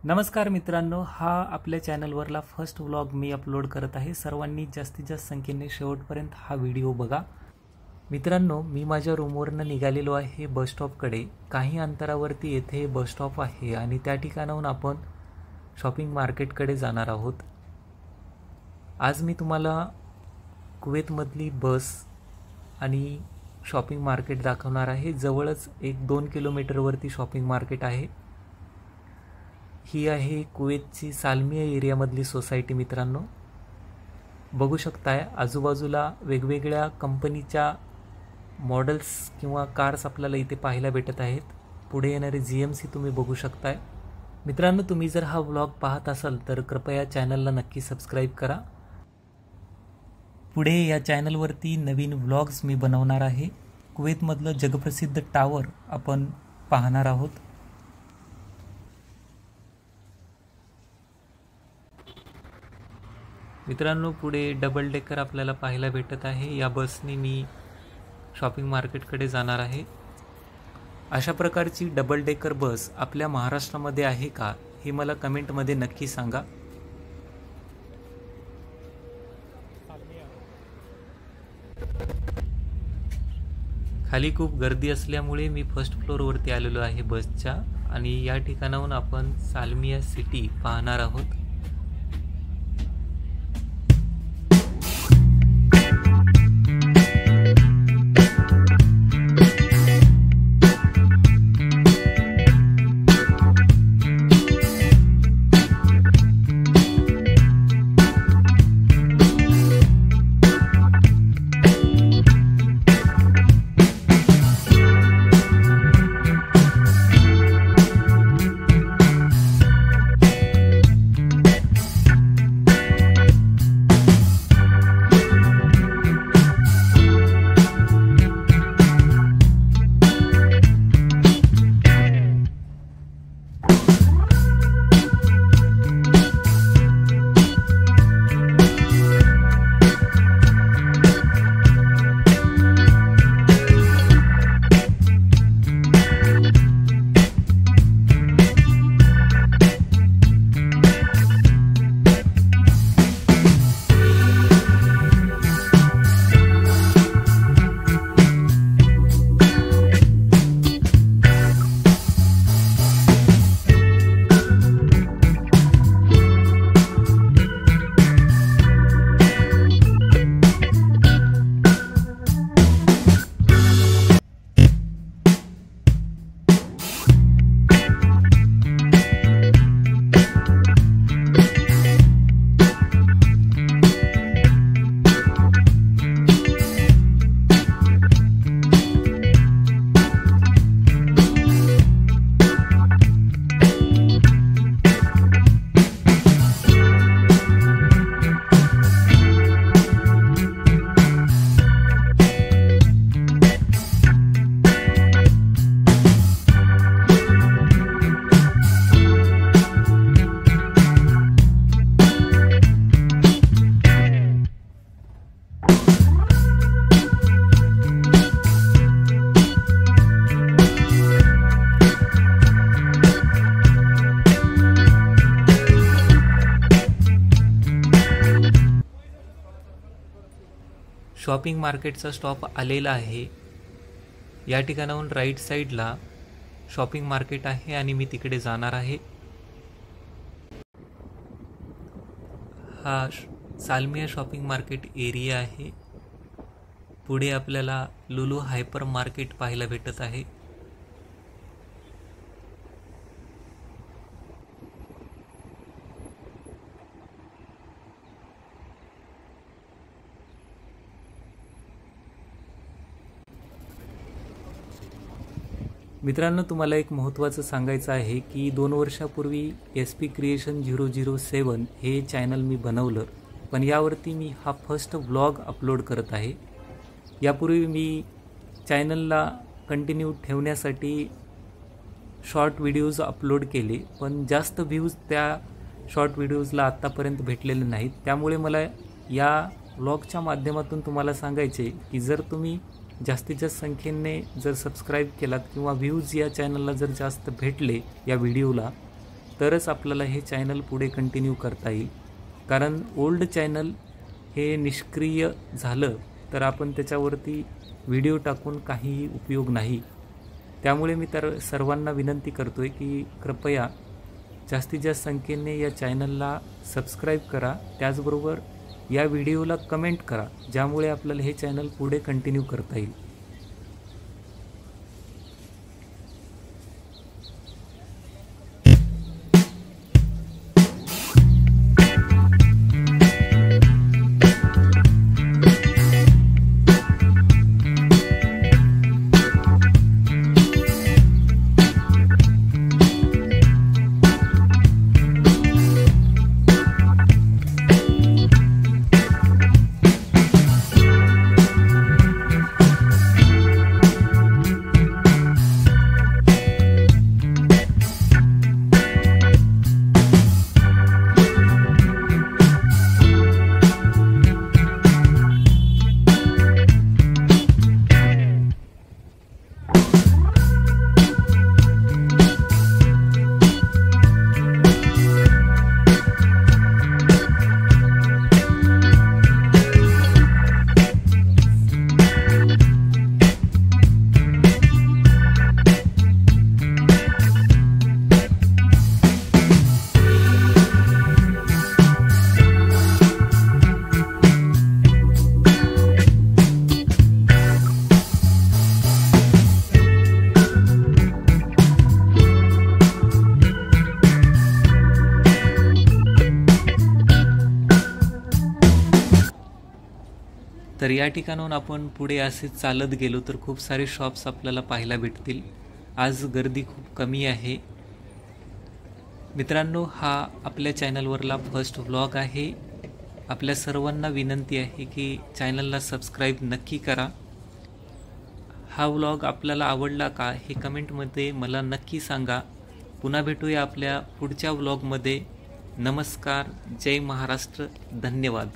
नमस्कार मित्रांनो, हा आपल्या चॅनलवरला फर्स्ट व्लॉग मी अपलोड करत आहे। सर्वांनी जास्तीत जास्त संख्येने शेवटपर्यंत हा व्हिडिओ बघा। मित्रांनो, मी माझ्या रूमवरनं निघालेलो आहे बस स्टॉपकडे। काही अंतरावरती येथे बस स्टॉप आहे आणि त्या ठिकाणाहून आपण शॉपिंग मार्केटकडे जाणार आहोत। आज मी तुम्हाला कुवेतमधली बस आणि शॉपिंग मार्केट दाखवणार आहे। जवळच 1-2 किलोमीटरवरती शॉपिंग मार्केट आहे। ही आहे कुवेतची सालमिया एरियामधली सोसायटी। मित्रांनो, बघू शकताय आजूबाजूला वेगवेगळ्या कंपनीच्या मॉडेल्स किंवा कार्स आपल्याला इथे पाहायला भेटत आहेत। पुढे येणारे GMC तुम्ही बघू शकताय। मित्रांनो, तुम्ही जर हा व्लॉग पाहत असाल तर कृपया चॅनलला नक्की सबस्क्राईब करा। पुढे या चॅनलवरती नवीन व्लॉग्स मी बनवणार आहे। कुवेतमधलं जगप्रसिद्ध टावर आपण पाहणार आहोत। मित्रांनो, पुढे डबल डेकर आपल्याला पाहायला भेटत आहे। या बसने मी शॉपिंग मार्केटकडे जाणार आहे। अशा प्रकारची डबल डेकर बस आपल्या महाराष्ट्रामध्ये आहे का हे मला कमेंटमध्ये नक्की सांगा। खाली खूप गर्दी असल्यामुळे मी फर्स्ट फ्लोअरवरती आलेलो आहे बसच्या आणि या ठिकाणाहून आपण सालमिया सिटी पाहणार आहोत। शॉपिंग मार्केटचा स्टॉप आलेला आहे। या ठिकाणाहून राईट साईडला शॉपिंग मार्केट आहे आणि मी तिकडे जाणार आहे। हा सालमिया शॉपिंग मार्केट एरिया आहे। पुढे आपल्याला लुलू हायपर मार्केट पाहायला भेटत आहे। मित्रांनो, तुम्हाला एक महत्त्वाचं सांगायचं आहे की 2 वर्षापूर्वी SP क्रिएशन 007 हे चॅनल मी बनवलं, पण यावरती मी हा फर्स्ट व्लॉग अपलोड करत आहे। यापूर्वी मी चॅनलला कंटिन्यू ठेवण्यासाठी शॉर्ट व्हिडिओज अपलोड केले, पण जास्त व्ह्यूज त्या शॉर्ट व्हिडिओजला आत्तापर्यंत भेटलेले नाहीत। त्यामुळे मला या व्लॉगच्या माध्यमातून तुम्हाला सांगायचे की जर तुम्ही जास्तीत जास्त संख्येने जर सबस्क्राइब केलात किंवा व्ह्यूज या चॅनलला जर जास्त भेटले या व्हिडिओला तरच आपल्याला हे चॅनल पुढे कंटिन्यू करता येईल. कारण ओल्ड चॅनल हे निष्क्रिय झालं तर आपण त्याच्यावरती व्हिडिओ टाकून काहीही उपयोग नाही. त्यामुळे मी तर सर्वांना विनंती करतो आहे की कृपया जास्तीत जास्त संख्येने या चॅनलला सबस्क्राईब करा. त्याचबरोबर या व्हिडिओला कमेंट करा, ज्यामुळे आपल्याला हे चॅनल पुढे कंटिन्यू करता येईल. तर या ठिकाणाहून आपण पुढे असे चालत गेलो तर खूप सारे शॉप्स आपल्याला पाहायला भेटतील. आज गर्दी खूप कमी आहे. मित्रांनो, हा आपल्या चॅनलवरला फर्स्ट व्लॉग आहे. आपल्या सर्वांना विनंती आहे की चॅनलला सबस्क्राईब नक्की करा. हा व्लॉग आपल्याला आवडला का हे कमेंटमध्ये मला नक्की सांगा. पुन्हा भेटूया आपल्या पुढच्या व्लॉगमध्ये. नमस्कार, जय महाराष्ट्र, धन्यवाद.